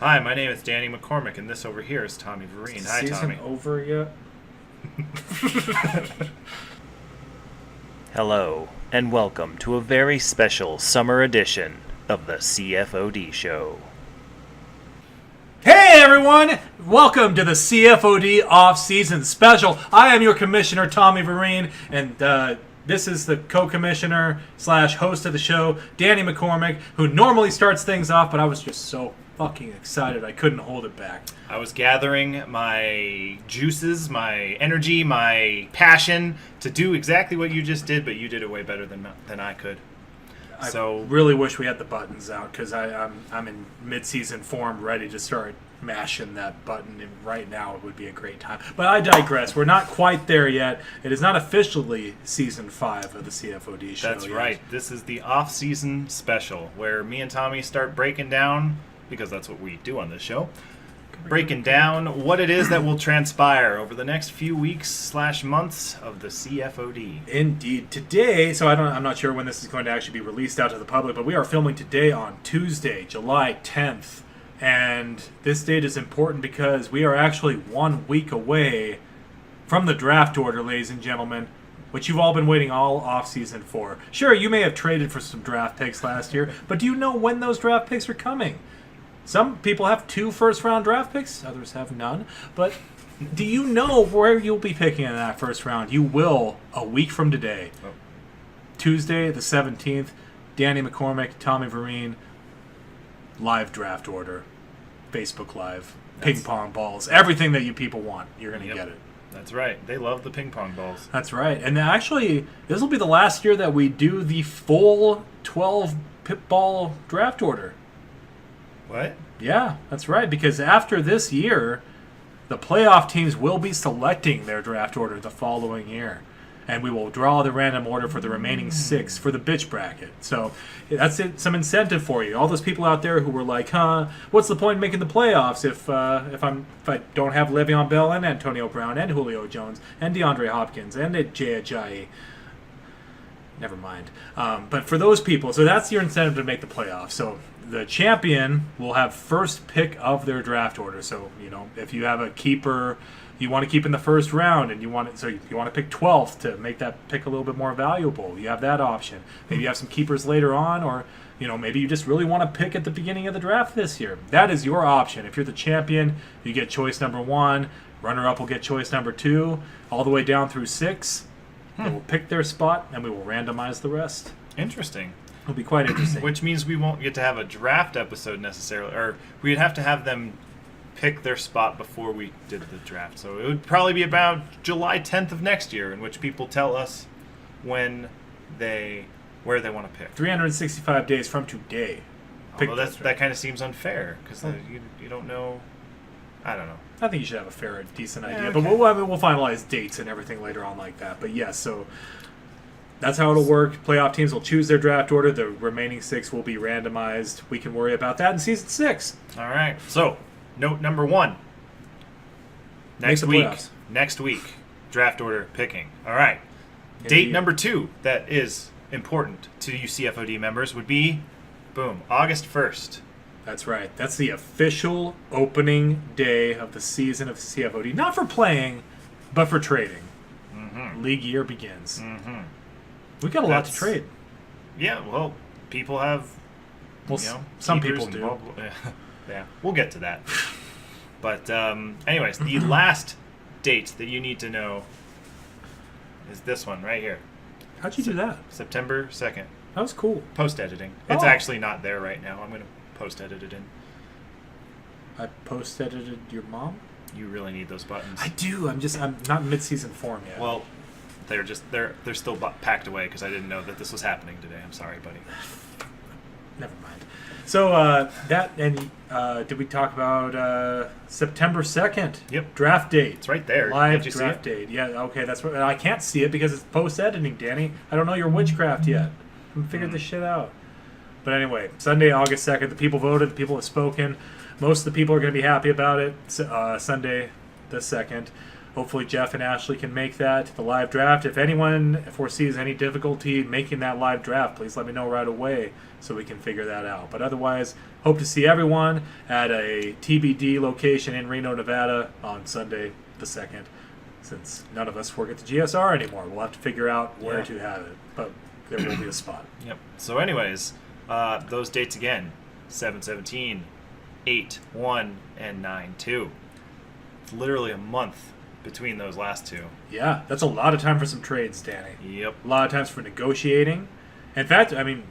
Hi, my name is Danny McCormick, and this over here is Tommy Vereen. Hi, season Tommy. over yet? Hello, and welcome to a very special summer edition of the CFoD show. Hey everyone! Welcome to the CFoD off-season special. I am your commissioner, Tommy Vereen, and this is the co-commissioner slash host of the show, Danny McCormick, who normally starts things off, but I was just so fucking excited I couldn't hold it back. I was gathering my juices, my energy, my passion to do exactly what you just did, but you did it way better than I could. I So really wish we had the buttons out because I'm in mid-season form, ready to start mashing that button. And right now, it would be a great time. But I digress. We're not quite there yet. It is not officially season 5 of the CFoD show. that's yet. right. This is the off-season special where me and Tommy start breaking down, because that's what we do on this show, breaking down what it is that will transpire over the next few weeks / months of the CFoD. Indeed. Today, so I'm not sure when this is going to actually be released out to the public, but we are filming today on Tuesday, July 10th. And this date is important because we are actually 1 week away from the draft order, ladies and gentlemen, which you've all been waiting all off-season for. Sure, you may have traded for some draft picks last year, but do you know when those draft picks are coming? Some people have 2 first-round draft picks, others have none. But do you know where you'll be picking in that first round? You will a week from today. Oh. Tuesday, the 17th, Danny McCormick, Tommy Vereen, live draft order, Facebook Live, ping pong balls, everything that you people want. You're going to get it. That's right. They love the ping pong balls. That's right. And actually, this will be the last year that we do the full 12 pit ball draft order. What? Yeah, that's right. Because after this year, the playoff teams will be selecting their draft order the following year. And we will draw the random order for the remaining 6 for the bitch bracket. So that's it, some incentive for you. All those people out there who were like, what's the point in making the playoffs if I don't have Le'Veon Bell and Antonio Brown and Julio Jones and DeAndre Hopkins and Jay Ajayi? Never mind. But for those people, so that's your incentive to make the playoffs. So the champion will have first pick of their draft order. So, if you have a keeper you want to keep in the first round and you want to pick 12th to make that pick a little bit more valuable, you have that option. Maybe you have some keepers later on, or maybe you just really want to pick at the beginning of the draft this year. That is your option. If you're the champion, you get choice number 1. Runner-up will get choice number 2, all the way down through 6. They will pick their spot, and we will randomize the rest. Interesting. It'll be quite interesting. Which means we won't get to have a draft episode necessarily, or we'd have to have them pick their spot before we did the draft. So it would probably be about July 10th of next year, in which people tell us where they want to pick. 365 days from today. Although that kind of seems unfair, because you don't know. I don't know. I think you should have a fair, decent idea. Yeah, But okay. we'll finalize dates and everything later on like that. But yes, so that's how it'll work. Playoff teams will choose their draft order. The remaining 6 will be randomized. We can worry about that in season 6. All right. So, note number 1. Make the playoffs. Next week, draft order picking. All right. Indeed. Date number 2 that is important to you CFoD members would be, boom, August 1st. That's right. That's the official opening day of the season of CFoD. Not for playing, but for trading. Mm-hmm. League year begins. Mm-hmm. We've got a lot to trade. Yeah, well, people have, Well, some keepers people and do. blah, blah, yeah, we'll get to that. But anyways, the last date that you need to know is this one right here. How'd you do that? September 2nd. That was cool. Post-editing. It's Oh. actually not there right now. I'm going to post-edit it in. I post-edited your mom? You really need those buttons. I do. I'm not in mid-season form yet. Well, they're still packed away because I didn't know that this was happening today. I'm sorry, buddy. Never mind. So did we talk about September 2nd? Yep. Draft date. It's right there. Live Can't you see draft it? date. Yeah, okay, that's right. I can't see it because it's post-editing, Danny. I don't know your witchcraft yet. I haven't figured this shit out. But anyway, Sunday, August 2nd, the people voted, the people have spoken. Most of the people are going to be happy about it. Sunday the 2nd. Hopefully Jeff and Ashley can make that to the live draft. If anyone foresees any difficulty making that live draft, please let me know right away so we can figure that out. But otherwise, hope to see everyone at a TBD location in Reno, Nevada on Sunday the 2nd. Since none of us work at the GSR anymore, we'll have to figure out where to have it. But there will be a spot. Yep. So anyways, those dates again, 7/17, 8/1, and 9/2. It's literally a month between those last two. Yeah, that's a lot of time for some trades, Danny. Yep. A lot of times for negotiating. In fact, I mean,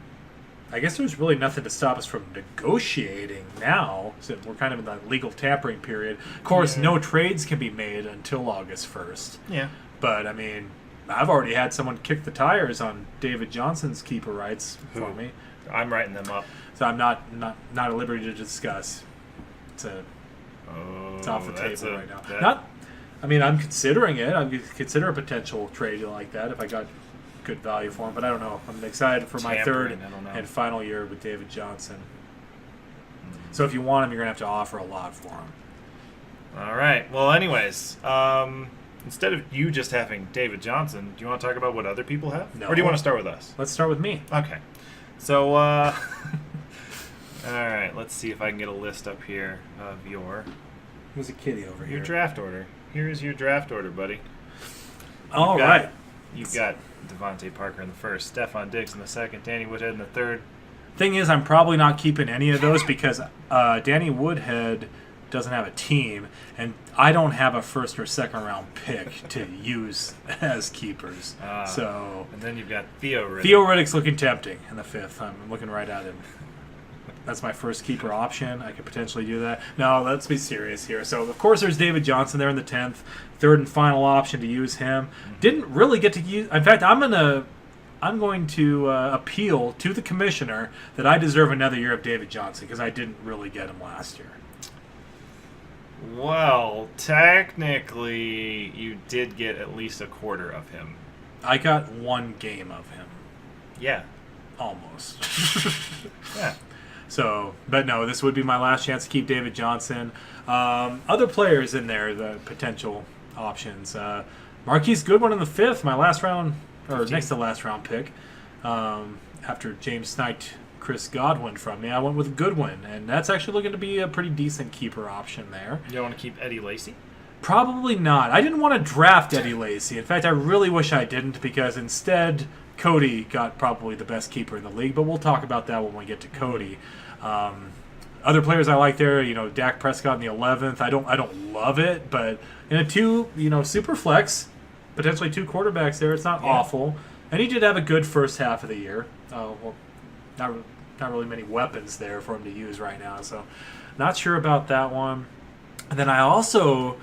I guess there's really nothing to stop us from negotiating now, since we're kind of in the legal tampering period. Of course, no trades can be made until August 1st. Yeah. But, I mean, I've already had someone kick the tires on David Johnson's keeper rights for me. I'm writing them up. So I'm not at liberty to discuss. It's off the table right now. I'm considering it. I would consider a potential trade like that if I got good value for him, but I don't know. I'm excited for my third and final year with David Johnson. So if you want him, you're going to have to offer a lot for him. All right. Well, anyways, instead of you just having David Johnson, do you want to talk about what other people have? No. Or do you want to start with us? Let's start with me. Okay. So, all right. Let's see if I can get a list up here of There's a kitty over here. Your draft order. Here is your draft order, buddy. All right. You've got Devontae Parker in the first, Stephon Diggs in the second, Danny Woodhead in the third. Thing is, I'm probably not keeping any of those because Danny Woodhead doesn't have a team, and I don't have a first or second round pick to use as keepers. And then you've got Theo Riddick. Theo Riddick's looking tempting in the 5th. I'm looking right at him. That's my first keeper option. I could potentially do that. No, let's be serious here. So, of course, there's David Johnson there in the 10th. Third and final option to use him. Didn't really get to use... In fact, I'm going to appeal to the commissioner that I deserve another year of David Johnson because I didn't really get him last year. Well, technically, you did get at least a quarter of him. I got one game of him. Yeah. Almost. Yeah. So, but no, this would be my last chance to keep David Johnson. Other players in there, the potential options. Marquise Goodwin in the 5th, my last round, or 15th. next to last round pick. After James sniped Chris Godwin from me, I went with Goodwin, and that's actually looking to be a pretty decent keeper option there. You don't want to keep Eddie Lacy? Probably not. I didn't want to draft Eddie Lacy. In fact, I really wish I didn't because instead Cody got probably the best keeper in the league, but we'll talk about that when we get to Cody. Other players I like there, Dak Prescott in the 11th. I don't love it, but in a super flex, potentially 2 quarterbacks there, it's not awful. And he did have a good first half of the year. Not really many weapons there for him to use right now, so not sure about that one. And then I also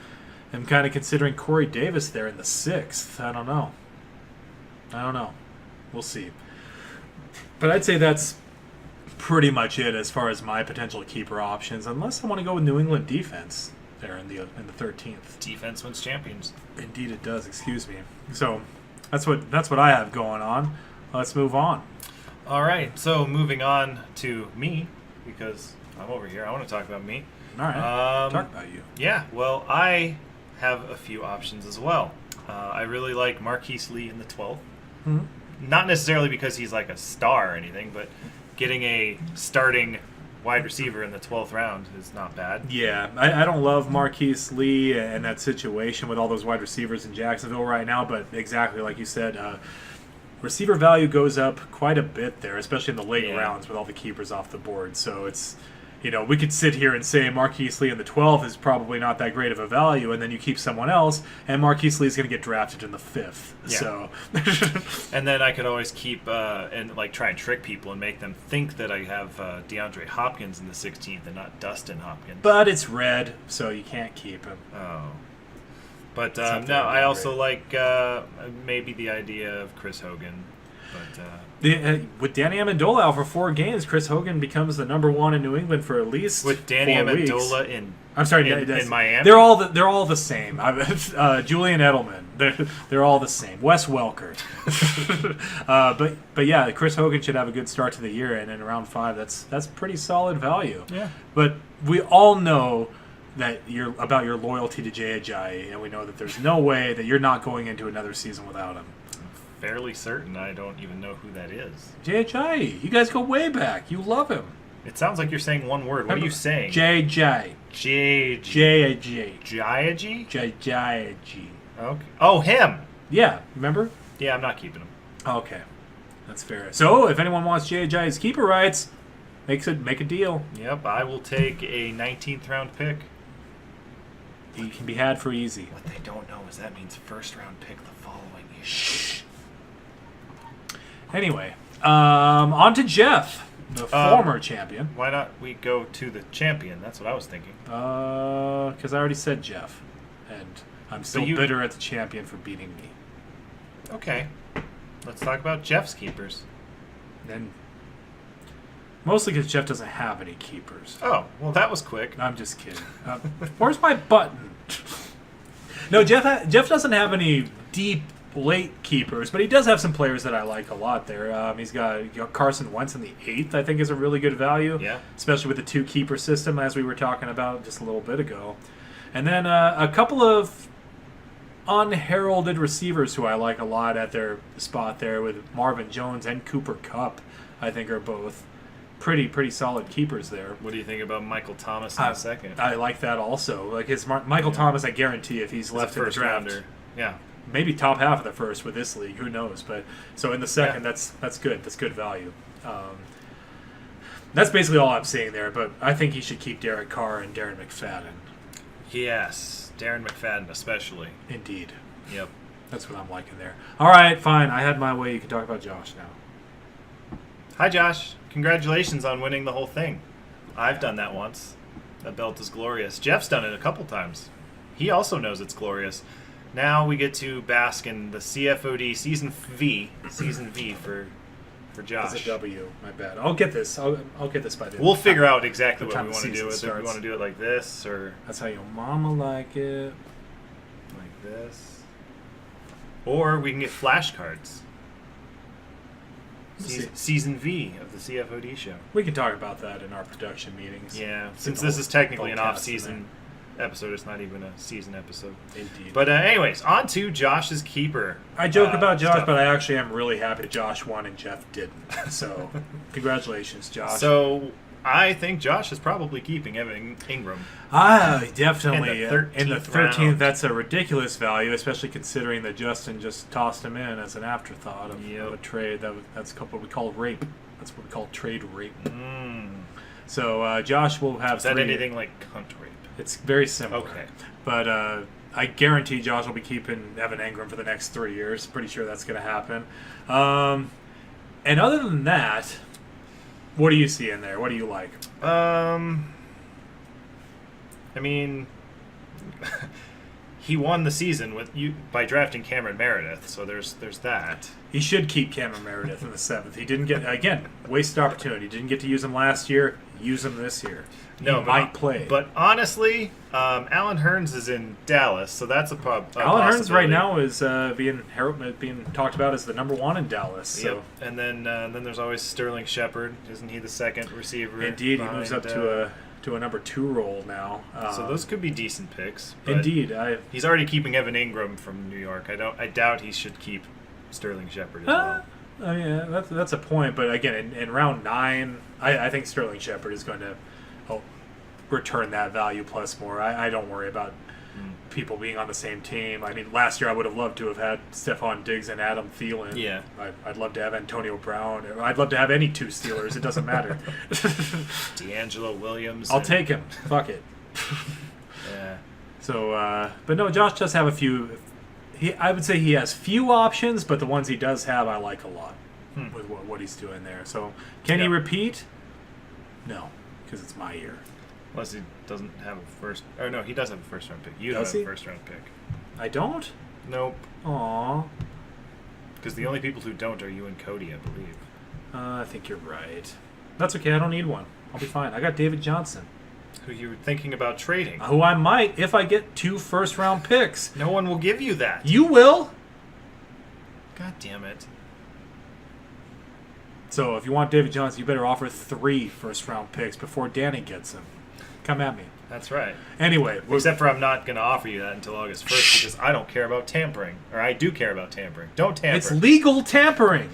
am kind of considering Corey Davis there in the 6th. I don't know. We'll see. But I'd say that's pretty much it as far as my potential keeper options, unless I want to go with New England defense there in the 13th. Defense wins champions. Indeed it does, excuse me. So that's what I have going on. Let's move on. All right, so moving on to me, because I'm over here. I want to talk about me. All right, talk about you. Yeah, well, I have a few options as well. I really like Marquise Lee in the 12th. Mm-hmm. Not necessarily because he's like a star or anything, but getting a starting wide receiver in the 12th round is not bad. Yeah, I don't love Marquise Lee and that situation with all those wide receivers in Jacksonville right now, but exactly like you said, receiver value goes up quite a bit there, especially in the late rounds with all the keepers off the board. So it's, we could sit here and say Marquise Lee in the 12th is probably not that great of a value, and then you keep someone else, and Marquise Lee is going to get drafted in the 5th. Yeah. So, and then I could always keep and try and trick people and make them think that I have DeAndre Hopkins in the 16th and not Dustin Hopkins. But it's red, so you can't keep him. Oh. But no, I also like maybe the idea of Chris Hogan. But with Danny Amendola out for 4 games, Chris Hogan becomes the number 1 in New England for at least with Danny 4 Amendola weeks. in Miami. They're all the same. Julian Edelman, they're all the same. Wes Welker, but yeah, Chris Hogan should have a good start to the year, and in round 5, that's pretty solid value. Yeah. But we all know that you're about your loyalty to Jay Ajayi, and we know that there's no way that you're not going into another season without him. Fairly certain I don't even know who that is. Jay Ajayi, you guys go way back. You love him. It sounds like you're saying one word. What are you saying? Jay Ajayi. J. Jay Ajayi. Jayaji? Jay Ajayi. Okay. Oh, him. Yeah, remember? Yeah, I'm not keeping him. Okay, that's fair. So if anyone wants Jay Ajayi's keeper rights, make a deal. Yep, I will take a 19th round pick. He can be had for easy. What they don't know is that means first round pick the following year. Shh. Anyway, on to Jeff, the former champion. Why not we go to the champion? That's what I was thinking. Because I already said Jeff, and I'm still bitter at the champion for beating me. Okay, let's talk about Jeff's keepers. Then, mostly because Jeff doesn't have any keepers. Oh, well, that was quick. I'm just kidding. Where's my button? No, Jeff doesn't have any deep late keepers, but he does have some players that I like a lot there. He's got Carson Wentz in the 8th, I think is a really good value. Yeah. Especially with the 2-keeper system, as we were talking about just a little bit ago. And then a couple of unheralded receivers who I like a lot at their spot there with Marvin Jones and Cooper Kupp, I think are both pretty solid keepers there. What do you think about Michael Thomas in the second? I like that also. Like Michael Thomas, I guarantee if he's left in the draft. Rounder. Yeah. Maybe top half of the first with this league, who knows? But so in the second, that's good. That's good value. That's basically all I'm saying there. But I think he should keep Derek Carr and Darren McFadden. Yes, Darren McFadden especially. Indeed. Yep. That's what I'm liking there. All right, fine. I had my way. You can talk about Josh now. Hi, Josh. Congratulations on winning the whole thing. I've done that once. That belt is glorious. Jeff's done it a couple times. He also knows it's glorious. Now we get to bask in the CFoD Season V for Josh. It's a W. My bad. I'll get this. I'll get this by the end. We'll figure out exactly what time we the want to do with it. season We want to do it like this or That's how your mama like it. like this. Or we can get flashcards. Season V of the CFoD show. We can talk about that in our production meetings. Yeah, since this is technically an off-season episode, it's not even a season episode. Indeed. But anyways, on to Josh's keeper. I joke about Josh, stuff. but I actually am really happy that Josh won and Jeff didn't. So, congratulations, Josh. So, I think Josh is probably keeping Evan Ingram. Definitely. In the 13th, round. that's a ridiculous value, especially considering that Justin just tossed him in as an afterthought of a trade. That's what we call rape. That's what we call trade rape. So, Josh will have Is that anything like cunt rape? It's very similar. Okay. But I guarantee Josh will be keeping Evan Ingram for the next 3 years. Pretty sure that's going to happen. And other than that, what do you see in there? What do you like? I mean, he won the season by drafting Cameron Meredith, so there's that. He should keep Cameron Meredith in the 7th. He didn't get, again, wasted opportunity. Didn't get to use him last year. Use him this year. He might play. But honestly, Alan Hearns is in Dallas, so that's a possibility. Alan Hearns right now is being talked about as the number 1 in Dallas. So. Yep. And then there's always Sterling Shepard. Isn't he the second receiver? Indeed, he moves up to a number 2 role now. So those could be decent picks. But Indeed, he's already keeping Evan Ingram from New York. I doubt he should keep Sterling Shepard as well. I mean, that's a point, but again, in round 9, I think Sterling Shepard is going to return that value plus more. I don't worry about people being on the same team. I mean, last year I would have loved to have had Stephon Diggs and Adam Thielen. Yeah. I'd love to have Antonio Brown. I'd love to have any 2 Steelers. It doesn't matter. D'Angelo Williams. I'll take him. Fuck it. Yeah. So, but no, Josh does have a few. I would say he has few options, but the ones he does have, I like a lot with what he's doing there. So, can he repeat? No, because it's my year. Unless he doesn't have a first. Or no, he does have a first round pick. You Does have he? a first round pick. I don't? Nope. Aw. Because the only people who don't are you and Cody, I believe. I think you're right. That's okay. I don't need one. I'll be fine. I got David Johnson. Who you were thinking about trading. Who I might if I get 2 first-round picks. No one will give you that. You will. God damn it. So if you want David Johnson, you better offer 3 first-round picks before Danny gets him. Come at me. That's right. Anyway, Except for I'm not going to offer you that until August 1st because I don't care about tampering. Or I do care about tampering. Don't tamper. it's legal tampering.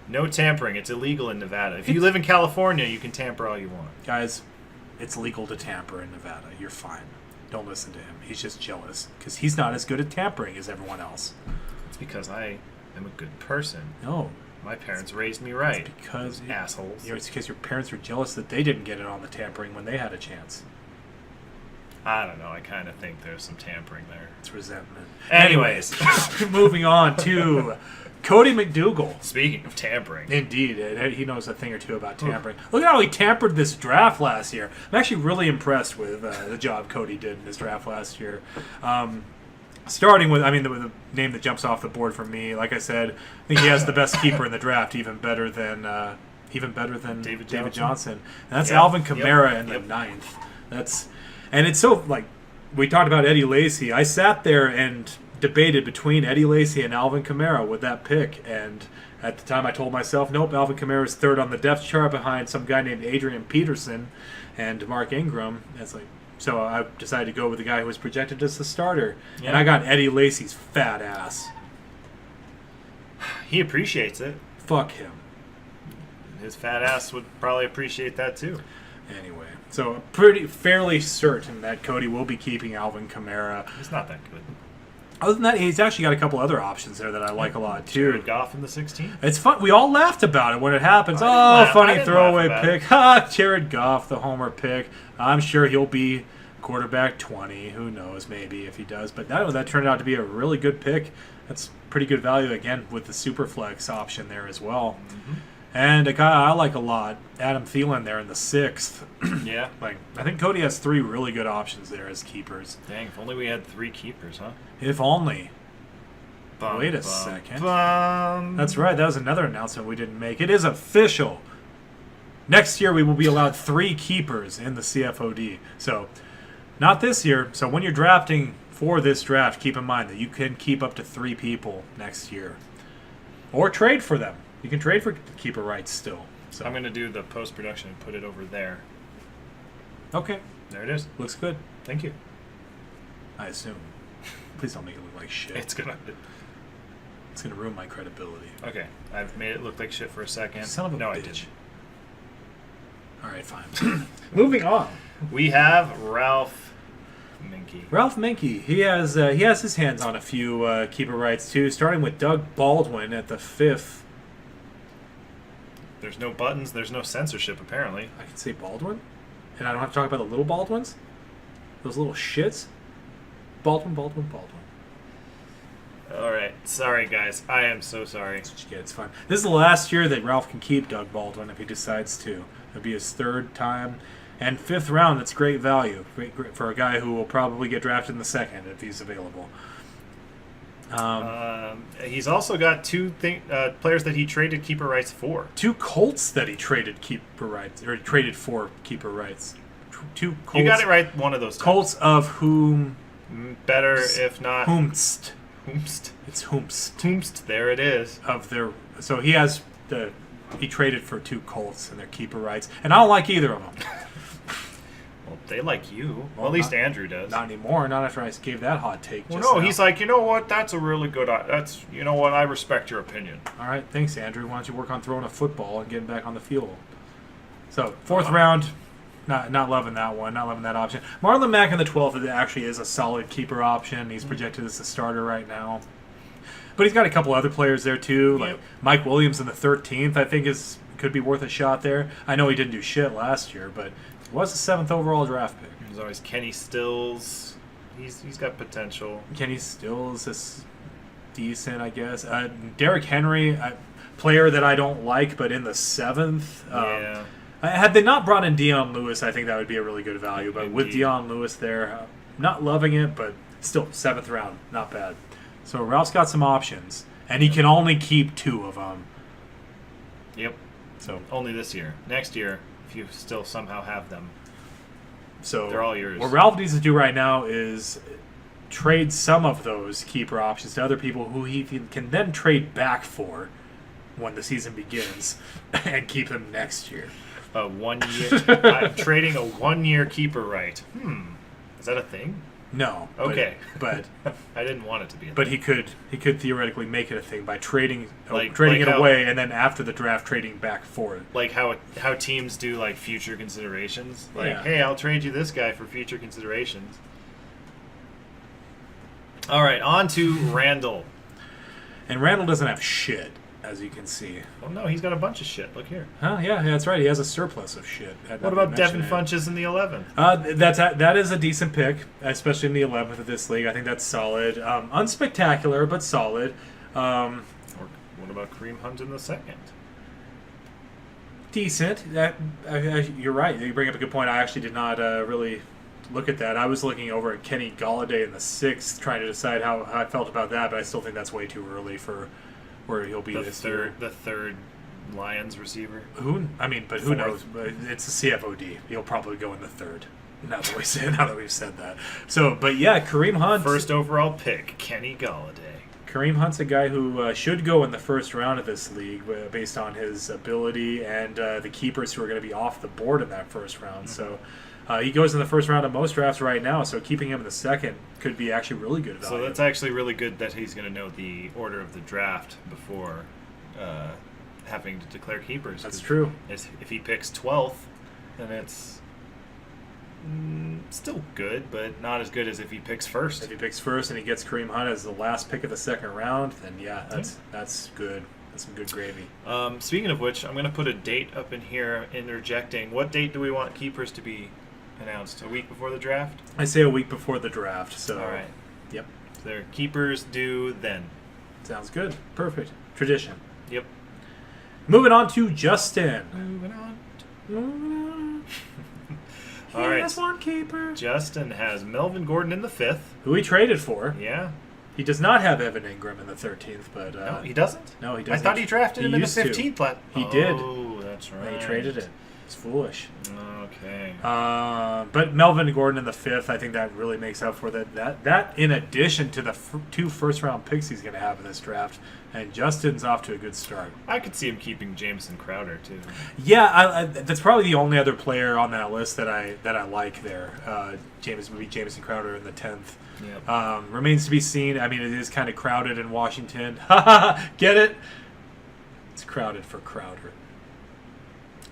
No tampering. It's illegal in Nevada. If you live in California, you can tamper all you want. Guys, it's legal to tamper in Nevada. You're fine. Don't listen to him. He's just jealous because he's not as good at tampering as everyone else. It's because I am a good person. No. My parents raised me right. It's because Those assholes. It's because your parents were jealous that they didn't get it on the tampering when they had a chance. I don't know. I kind of think there's some tampering there. It's resentment. Anyways. Moving on to Cody McDougal. Speaking of tampering. Indeed. He knows a thing or two about tampering. Look at how he tampered this draft last year. I'm actually really impressed with the job Cody did in his draft last year. Starting with, the name that jumps off the board for me, like I said, I think he has the best keeper in the draft, even better than David Johnson. And that's Alvin Kamara in the 9th. And it's so, like, we talked about Eddie Lacy. I sat there and debated between Eddie Lacy and Alvin Kamara with that pick, and at the time I told myself, nope, Alvin Kamara is third on the depth chart behind some guy named Adrian Peterson and Mark Ingram. That's like, so I decided to go with the guy who was projected as the starter, and I got Eddie Lacy's fat ass. He appreciates it. Fuck him. His fat ass would probably appreciate that too. Anyway, so fairly certain that Cody will be keeping Alvin Kamara. He's not that good. Other than that, he's actually got a couple other options there that I like a lot too. Jared Goff in the 16th. It's fun. We all laughed about it when it happens. I Funny didn't throwaway laugh about pick. Ha! Jared Goff, the homer pick. I'm sure he'll be quarterback 20. Who knows? Maybe if he does. But that turned out to be a really good pick. That's pretty good value again with the Superflex option there as well. Mm-hmm. And a guy I like a lot, Adam Thielen there in the 6th. Yeah. I think Cody has 3 really good options there as keepers. Dang, if only we had 3 keepers, huh? If only. Wait a second. That's right. That was another announcement we didn't make. It is official. Next year we will be allowed 3 keepers in the CFoD. So, not this year. So when you're drafting for this draft, keep in mind that you can keep up to 3 people next year. Or trade for them. You can trade for keeper rights still. So I'm going to do the post-production and put it over there. Okay. There it is. Looks good. Thank you. I assume. Please don't make it look like shit. It's gonna ruin my credibility. Okay. I've made it look like shit for a second. Son of a no, bitch. I didn't. All right, fine. Moving on. We have Ralph Minke. Ralph Minke. He has his hands on a few keeper rights too, starting with Doug Baldwin at the 5th. There's no buttons. There's no censorship, apparently. I can say Baldwin? And I don't have to talk about the little Baldwins? Those little shits? Baldwin. All right. Sorry, guys. I am so sorry. That's what you get. It's fine. This is the last year that Ralph can keep Doug Baldwin if he decides to. It'll be his 3rd time. And 5th round, that's great value great for a guy who will probably get drafted in the 2nd if he's available. He's also got 2 players that he traded keeper rights for. 2 Colts that he traded keeper rights, or traded for keeper rights. 2 Colts. You got it right one of those times. Colts of whom... Better, if not... Whomst. It's Whomst. Whomst. There it is. So he has he traded for 2 Colts and their keeper rights, and I don't like either of them. Well, they like you. Well, at least Andrew does. Not anymore. Not after I gave that hot take. Well, just no, now. he's like, you know what? That's a really good. You know what? I respect your opinion. All right, thanks, Andrew. Why don't you work on throwing a football and getting back on the field? So 4th round, not loving that one. Not loving that option. Marlon Mack in the 12th actually is a solid keeper option. He's projected as a starter right now. But he's got a couple other players there too, like Mike Williams in the 13th. I think could be worth a shot there. I know he didn't do shit last year, but he was the 7th overall draft pick. There's always Kenny Stills. He's got potential. Kenny Stills is decent, I guess. Derrick Henry, a player that I don't like, but in the 7th. Yeah. Had they not brought in Deion Lewis, I think that would be a really good value. But Indeed. with Deion Lewis there, not loving it, but still 7th round, not bad. So Ralph's got some options, and he can only keep 2 of them. Yep. So only this year. Next year, if you still somehow have them, so they're all yours. What Ralph needs to do right now is trade some of those keeper options to other people who he can then trade back for when the season begins and keep them next year. A 1 year. I'm trading a 1 year keeper right. Is that a thing? No. Okay. But I didn't want it to be. but he could theoretically make it a thing by trading Like it how- away, and then after the draft trading back for it. Like how teams do like future considerations. Like, Yeah. hey, I'll trade you this guy for future considerations. All right, on to Randall. And Randall doesn't have shit, as you can see. Oh no, he's got a bunch of shit. Look here. Huh? Yeah, that's right. He has a surplus of shit. What about Devin Funches in the 11th? That is a decent pick, especially in the 11th of this league. I think that's solid. Unspectacular, but solid. Or what about Kareem Hunt in the 2nd? Decent. You're right. You bring up a good point. I actually did not really look at that. I was looking over at Kenny Galladay in the 6th, trying to decide how I felt about that, but I still think that's way too early for where he'll be this year. The third Lions receiver. Who Fourth. knows? It's a CFoD. He'll probably go in the 3rd. Now that we've said that. So, but yeah, Kareem Hunt. First overall pick, Kenny Galladay. Kareem Hunt's a guy who should go in the first round of this league based on his ability and the keepers who are going to be off the board in that first round. So he goes in the first round of most drafts right now, so keeping him in the 2nd could be actually really good value. So that's actually really good that he's going to know the order of the draft before having to declare keepers. That's true. If he picks 12th, then it's still good, but not as good as if he picks first. If he picks first and he gets Kareem Hunt as the last pick of the 2nd round, then that's good. That's some good gravy. Speaking of which, I'm going to put a date up in here interjecting. What date do we want keepers to be announced? A week before the draft? I say a week before the draft. So all right. Yep. So their keepers due then. Sounds good. Perfect. Tradition. Yep. Moving on to Justin. Moving on. He All right. has one keeper. Justin has Melvin Gordon in the 5th. Who he traded for. Yeah. He does not have Evan Ingram in the 13th, but No, he doesn't? No, he I doesn't. thought he drafted him in the used to. 15th. He did. Oh, that's right. He traded it. It's foolish. Okay. But Melvin Gordon in the 5th, I think that really makes up for that in addition to the 2 first-round picks he's going to have in this draft. And Justin's off to a good start. I could see him keeping Jameson Crowder, too. Yeah, that's probably the only other player on that list that I like there. Jameson Crowder in the 10th. Yep. Remains to be seen. I mean, it is kind of crowded in Washington. Get it? It's crowded for Crowder.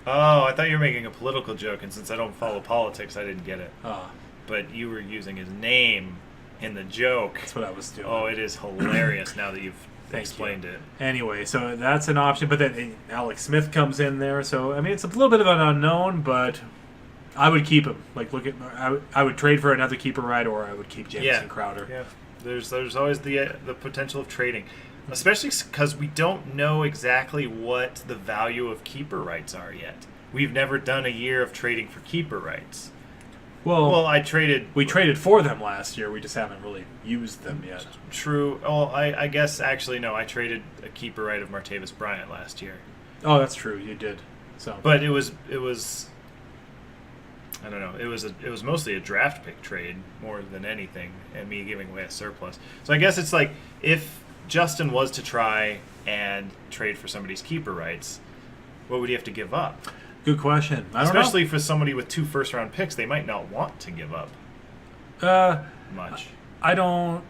Oh, I thought you were making a political joke, and since I don't follow politics, I didn't get it. Ah, But you were using his name in the joke. that's what I was doing. Oh, it is hilarious now that you've Thank explained you. it. Anyway, so that's an option, but then Alex Smith comes in there. So I mean, it's a little bit of an unknown, but I would keep him. Like, I would trade for another keeper, right? Or I would keep Jameson Crowder. Yeah, there's always the potential of trading, especially because we don't know exactly what the value of keeper rights are yet. We've never done a year of trading for keeper rights. Well, we traded for them last year. We just haven't really used them yet. True. Oh, I guess actually no. I traded a keeper right of Martavis Bryant last year. Oh, that's true. You did. So, But it was I don't know. It was mostly a draft pick trade more than anything, and me giving away a surplus. So I guess it's like if Justin was to try and trade for somebody's keeper rights, what would he have to give up? good question. I don't Especially for somebody with 2 first-round picks, they might not want to give up know. much. I don't.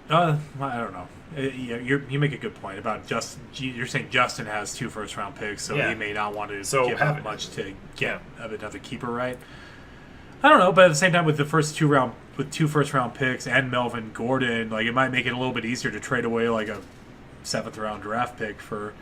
I don't know. You make a good point about Justin. You're saying Justin has 2 first-round picks, so Yeah. he may not want to So give have up it. much to Yeah. get another keeper, right? I don't know, but at the same time, with the first 2 first-round picks and Melvin Gordon, like it might make it a little bit easier to trade away like a 7th-round draft pick for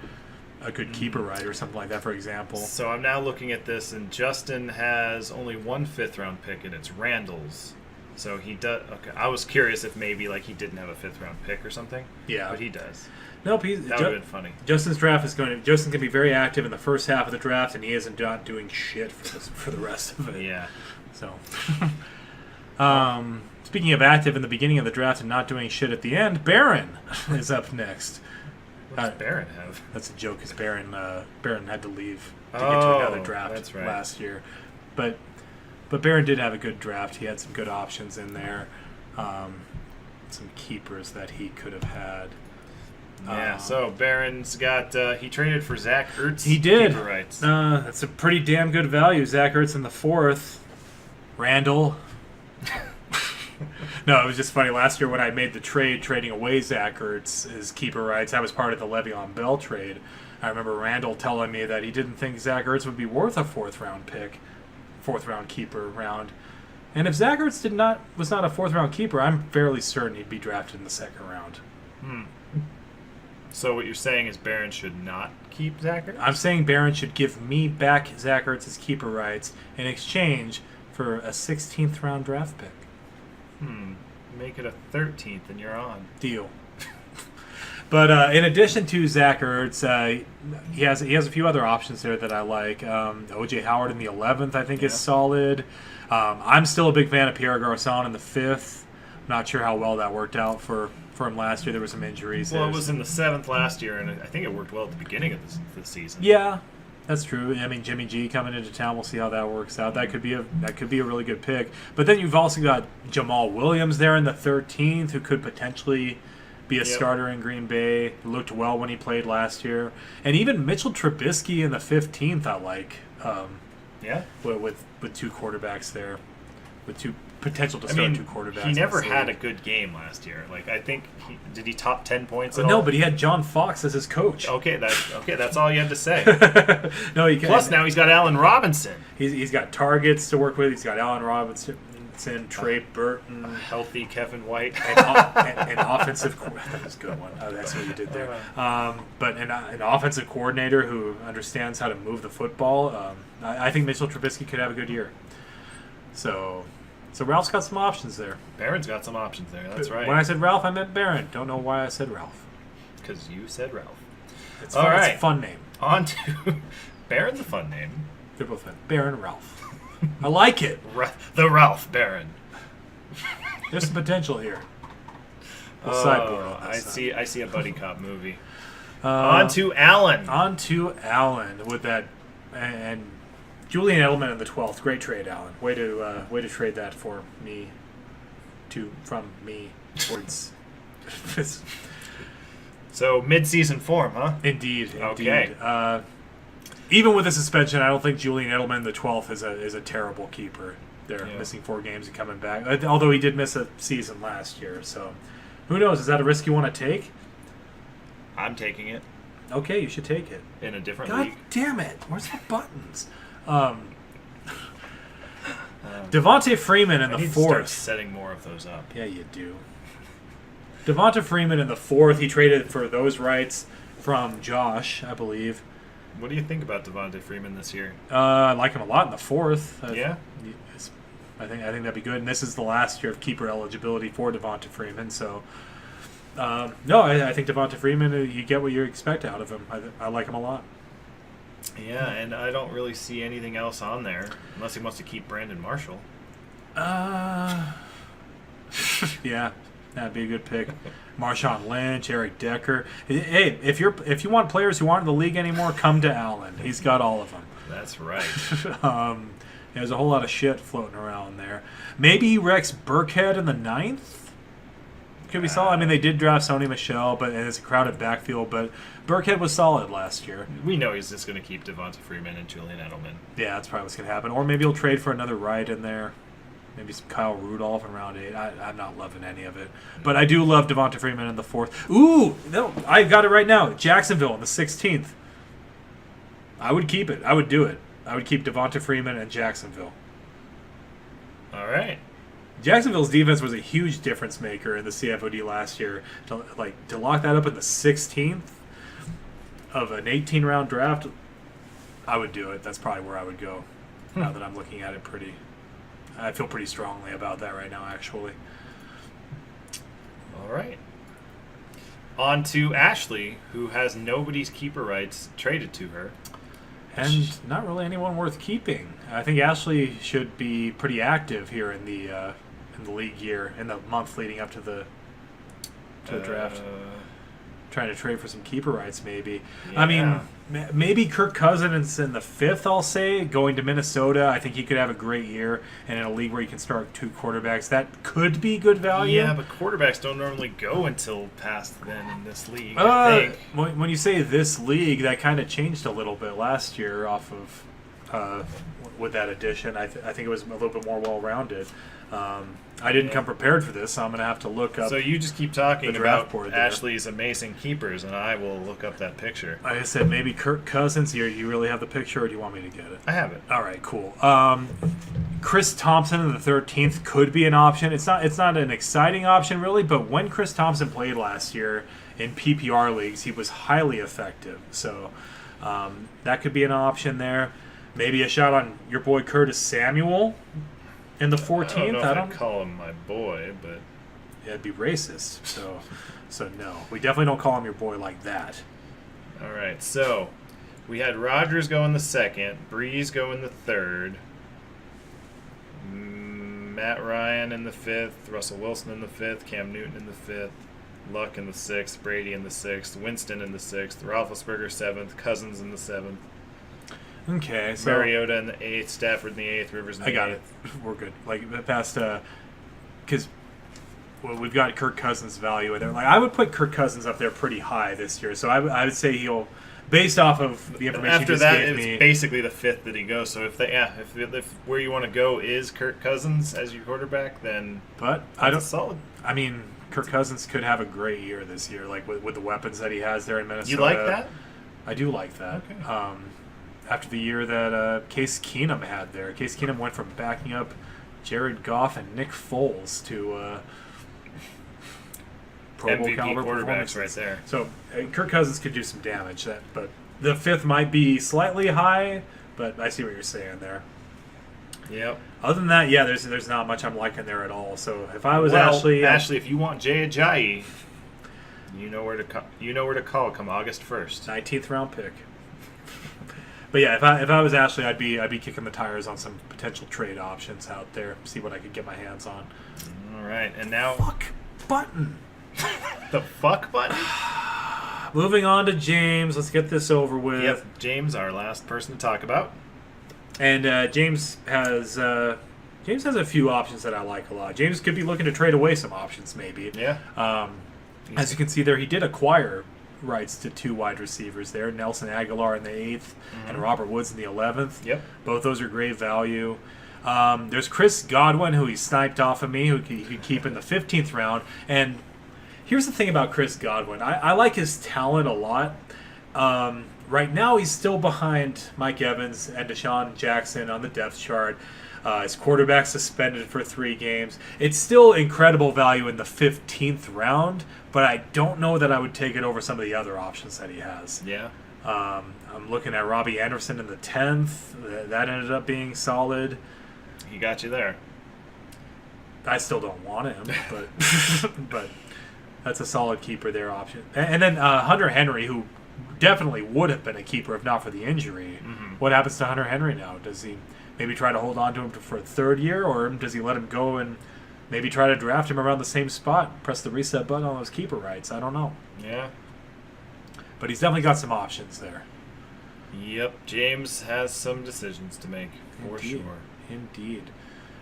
a good keeper, right, or something like that, for example. So I'm now looking at this, and Justin has only 1 5th-round pick, and it's Randall's. So he does. Okay, I was curious if maybe like he didn't have a 5th-round pick or something. Yeah, But he does. nope. That would have been funny. Justin's gonna be very active in the first half of the draft, and he isn't not doing shit for the rest of it. Yeah. So, speaking of active in the beginning of the draft and not doing shit at the end, Barron is up next. What does Barron have? That's a joke, because Barron had to leave to get to Oh, another draft that's right. last year. But Barron did have a good draft. He had some good options in there. Some keepers that he could have had. Yeah, so Barron's got, he traded for Zach Ertz. He did. Keeper rights. That's a pretty damn good value. Zach Ertz in the 4th. Randall. No, it was just funny. Last year when I made the trade, trading away Zach Ertz as keeper rights, I was part of the Le'Veon Bell trade. I remember Randall telling me that he didn't think Zach Ertz would be worth a 4th-round pick, 4th-round keeper round. And if Zach Ertz was not a 4th-round keeper, I'm fairly certain he'd be drafted in the 2nd round. So what you're saying is Barron should not keep Zach Ertz? I'm saying Barron should give me back Zach Ertz's keeper rights in exchange for a 16th-round draft pick. Make it a 13th and you're on. Deal. But in addition to Zach Ertz, he has a few other options there that I like. O.J. Howard in the 11th, I think, is solid. I'm still a big fan of Pierre Garçon in the 5th. Not sure how well that worked out for him last year. There were some injuries. Well, it was in the 7th last year, and I think it worked well at the beginning of the season. Yeah, that's true. I mean, Jimmy G coming into town. We'll see how that works out. That could be a really good pick. But then you've also got Jamal Williams there in the 13th, who could potentially be a starter in Green Bay. Looked well when he played last year. And even Mitchell Trubisky in the 15th, I like. With 2 quarterbacks there, with 2 potential to start 2 quarterbacks. He never had a good game last year. Like, I think did he top 10 points at all? No, but he had John Fox as his coach. Okay, that's all you had to say. No, he Plus now he's got Allen Robinson. He's got targets to work with. He's got Allen Robinson, Trey Burton, healthy Kevin White, an offensive. That was a good one. Oh, that's what you did there. But an offensive coordinator who understands how to move the football. I think Mitchell Trubisky could have a good year. So Ralph's got some options there. Barron's got some options there. That's right. When I said Ralph, I meant Barron. Don't know why I said Ralph. Because you said Ralph. It's fun. It's a fun name. On to Barron's a fun name. They're both fun. Barron Ralph. I like it. The Ralph Barron. There's some potential here. Sideboard on this I see a buddy cop movie. On to Allen. On to Allen with that and Julian Edelman in the 12th. Great trade, Allen. Way to trade that from me towards. So mid-season form, huh? Indeed. Okay. Even with the suspension, I don't think Julian Edelman in the 12th is a terrible keeper. They're missing 4 games and coming back. Although he did miss a season last year, so who knows? Is that a risk you want to take? I'm taking it. Okay, you should take it. In a different God league. damn it! Where's the buttons? Devonta Freeman in the 4th. Start setting more of those up. Yeah, you do. Devonta Freeman in the 4th. He traded for those rights from Josh, I believe. What do you think about Devonta Freeman this year? I like him a lot in the 4th. Yeah? I think that'd be good. And this is the last year of keeper eligibility for Devonta Freeman. So, no, I think Devonta Freeman, you get what you expect out of him. I like him a lot. Yeah, and I don't really see anything else on there unless he wants to keep Brandon Marshall. Yeah, that'd be a good pick. Marshawn Lynch, Eric Decker. Hey, if you want players who aren't in the league anymore, come to Allen. He's got all of them. That's right. There's a whole lot of shit floating around there. Maybe Rex Burkhead in the 9th? Could be solid. I mean, they did draft Sony Michel, and it's a crowded backfield, but Burkhead was solid last year. We know he's just going to keep Devonta Freeman and Julian Edelman. Yeah, that's probably what's going to happen. Or maybe he'll trade for another right in there. Maybe some Kyle Rudolph in round 8. I'm not loving any of it. But I do love Devonta Freeman in the 4th. Ooh! No, I got it right now. Jacksonville in the 16th. I would keep it. I would do it. I would keep Devonta Freeman and Jacksonville. All right. Jacksonville's defense was a huge difference maker in the CFoD last year. To lock that up in the 16th of an 18-round draft, I would do it. That's probably where I would go. Now that I'm looking at it I feel pretty strongly about that right now, actually. All right. On to Ashley, who has nobody's keeper rights traded to her. And not really anyone worth keeping. I think Ashley should be pretty active here in the league year, in the month leading up to the draft. Trying to trade for some keeper rights, maybe. Yeah. I mean, Maybe Kirk Cousins in the 5th, I'll say, going to Minnesota. I think he could have a great year. And in a league where you can start 2 quarterbacks, that could be good value. Yeah, but quarterbacks don't normally go until past then in this league, I think. When you say this league, that kind of changed a little bit last year off of with that addition. I think it was a little bit more well-rounded. I didn't come prepared for this, so I'm going to have to look up. So you just keep talking draft about board there. Ashley's amazing keepers, and I will look up that picture. Like I said, maybe Kirk Cousins. You really have the picture, or do you want me to get it? I have it. All right, cool. Chris Thompson in the 13th could be an option. It's not an exciting option really, but when Chris Thompson played last year in PPR leagues, he was highly effective. So that could be an option there. Maybe a shot on your boy Curtis Samuel in the 14th. I don't know if I'd call him my boy, but it'd be racist. So no, we definitely don't call him your boy like that. all right. So we had Rodgers go in the 2nd, Breeze go in the 3rd, Matt Ryan in the 5th, Russell Wilson in the 5th, Cam Newton in the 5th, Luck in the 6th, Brady in the 6th, Winston in the 6th, Roethlisberger 7th, Cousins in the 7th. Okay, so Mariota in the 8th, Stafford in the 8th, Rivers in the 8th. I got it. We're good. Like the past, because we've got Kirk Cousins' value in there. Like I would put Kirk Cousins up there pretty high this year. So I would say he'll, based off of the information After you just that, gave it's me. basically the 5th that he goes. So if where you want to go is Kirk Cousins as your quarterback, then But that's I don't. solid. I mean, Kirk Cousins could have a great year this year, like with the weapons that he has there in Minnesota. You like that? I do like that. Okay. After the year that Case Keenum had there, Case Keenum went from backing up Jared Goff and Nick Foles to Pro Bowl MVP caliber quarterbacks performances. right there. So Kirk Cousins could do some damage. But the 5th might be slightly high, but I see what you're saying there. Yep. Other than that, yeah, there's not much I'm liking there at all. So if I was Well, Ashley, if you want Jay Ajayi, you know where to call come August 1st. 19th round pick. But yeah, if I was Ashley, I'd be kicking the tires on some potential trade options out there. See what I could get my hands on. All right, and now Fuck button. the fuck button. Moving on to James. Let's get this over with. Yep, James, our last person to talk about. And James has a few options that I like a lot. James could be looking to trade away some options, maybe. Yeah. As you can see there, he did acquire rights to 2 wide receivers there, Nelson Aguilar in the 8th and Robert Woods in the 11th. Yep. Both those are great value. There's Chris Godwin, who he sniped off of me, who he could keep in the 15th round. And here's the thing about Chris Godwin. I like his talent a lot. Right now, he's still behind Mike Evans and Deshaun Jackson on the depth chart. His quarterback suspended for 3 games. It's still incredible value in the 15th round, but I don't know that I would take it over some of the other options that he has. Yeah. I'm looking at Robbie Anderson in the 10th. That ended up being solid. He got you there. I still don't want him, but but that's a solid keeper there option. And then Hunter Henry, who definitely would have been a keeper if not for the injury. Mm-hmm. What happens to Hunter Henry now? Does he maybe try to hold on to him for a 3rd year, or does he let him go and maybe try to draft him around the same spot, press the reset button on those keeper rights? I don't know. Yeah. But he's definitely got some options there. Yep. James has some decisions to make for Indeed. sure. Indeed.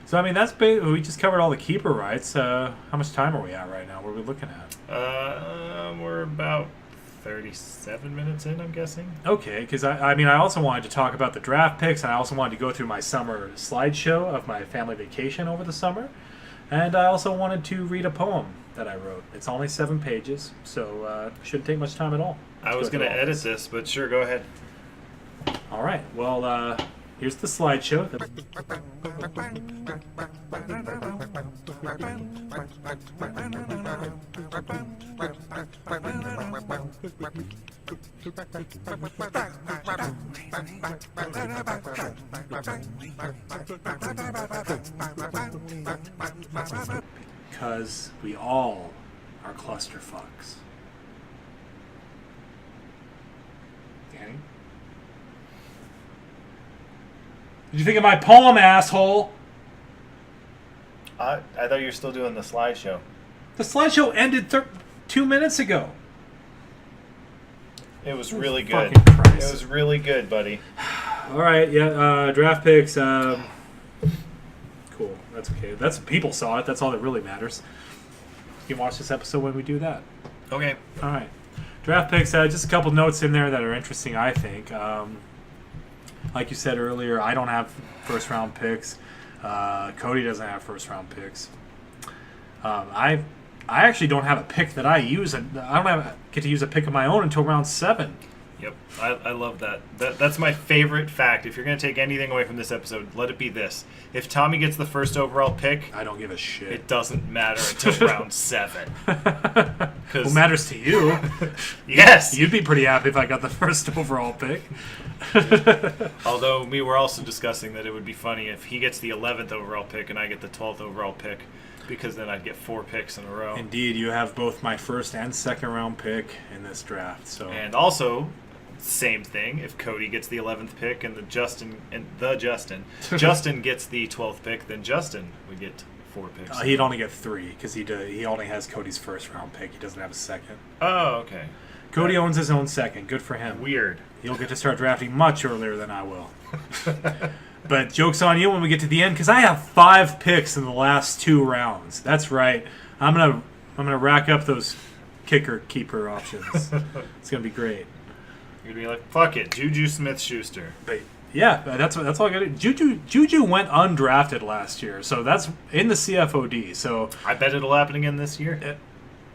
So, I mean, we just covered all the keeper rights. How much time are we at right now? What are we looking at? We're about 37 minutes in, I'm guessing. Okay, because I also wanted to talk about the draft picks, and I also wanted to go through my summer slideshow of my family vacation over the summer, and I also wanted to read a poem that I wrote. It's only 7 pages, so shouldn't take much time at all. I was going to edit this, but sure, go ahead. All right, well, here's the slideshow. Because we all are clusterfucks. Danny? Did you think of my poem, asshole? I thought you were still doing the slideshow. The slideshow ended 2 minutes ago. It was really good. Fucking Christ. It was really good, buddy. All right, yeah. Draft picks. Cool. That's okay. That's people saw it. That's all that really matters. You can watch this episode when we do that. Okay. All right. Draft picks. Just a couple notes in there that are interesting, I think. Like you said earlier, I don't have first round picks. Cody doesn't have first round picks. I actually don't have a pick that I use, and I don't get to use a pick of my own until round 7. Yep, I love that. That's my favorite fact. If you're going to take anything away from this episode, let it be this. If Tommy gets the first overall pick, I don't give a shit. it doesn't matter until round 7. What matters to you? Yes! You'd be pretty happy if I got the first overall pick. Although we were also discussing that it would be funny if he gets the 11th overall pick and I get the 12th overall pick, because then I'd get 4 picks in a row. Indeed, you have both my first and second round pick in this draft. So, and also, same thing. If Cody gets the 11th pick and Justin gets the 12th pick, then Justin would get 4 picks. He'd only get 3 because he only has Cody's first round pick. He doesn't have a second. Oh, okay. Cody owns his own second. Good for him. Weird. He'll get to start drafting much earlier than I will. But joke's on you when we get to the end, because I have 5 picks in the last 2 rounds. That's right. I'm gonna rack up those kicker keeper options. It's gonna be great. You'd be like, fuck it, Juju Smith-Schuster. But yeah, that's all I got to do. Juju went undrafted last year, so that's in the CFoD. So I bet it'll happen again this year.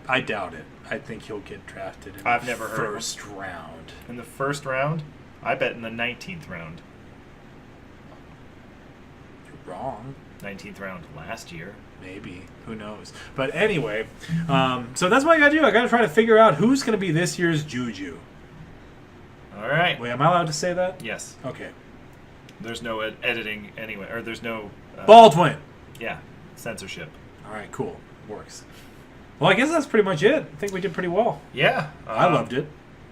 I doubt it. I think he'll get drafted in I've the never heard of first round. In the first round? I bet in the 19th round. You're wrong. 19th round last year. Maybe. Who knows? But anyway, so that's what I got to do. I got to try to figure out who's going to be this year's Juju. All right. Wait, am I allowed to say that? Yes. Okay. There's no editing anyway, or there's no... Baldwin! Yeah, censorship. All right, cool. Works. Well, I guess that's pretty much it. I think we did pretty well. Yeah. I loved it.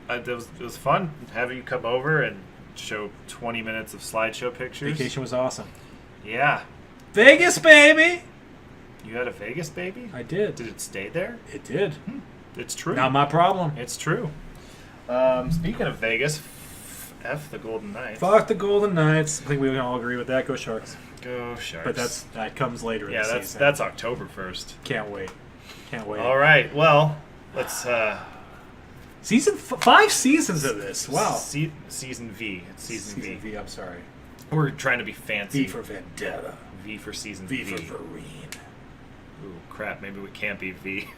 It was fun having you come over and show 20 minutes of slideshow pictures. Vacation was awesome. Yeah. Vegas, baby! You had a Vegas baby? I did. Did it stay there? It did. It's true. Not my problem. It's true. Speaking of Vegas, F the Golden Knights. Fuck the Golden Knights. I think we can all agree with that. Go Sharks. Go Sharks. But that comes later in the season. That's October 1st. Can't wait. Can't wait. All right. Well, let's... Season 5 seasons of this. Wow. Season V. It's season V. V, I'm sorry. We're trying to be fancy. V for Vendetta. V for season V V. for Vereen. Ooh, crap. Maybe we can't be V.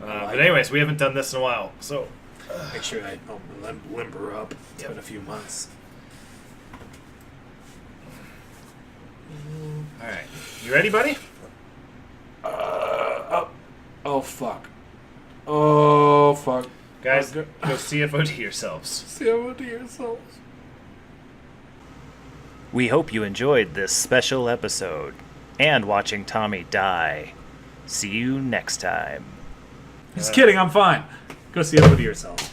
like but anyways, we haven't done this in a while, so... Make sure I don't limber up. It's been a few months. All right. You ready, buddy? Oh, fuck. Oh, fuck. Guys, go CFoD yourselves. CFoD yourselves. We hope you enjoyed this special episode and watching Tommy die. See you next time. Just kidding, I'm fine. Go CFoD yourselves.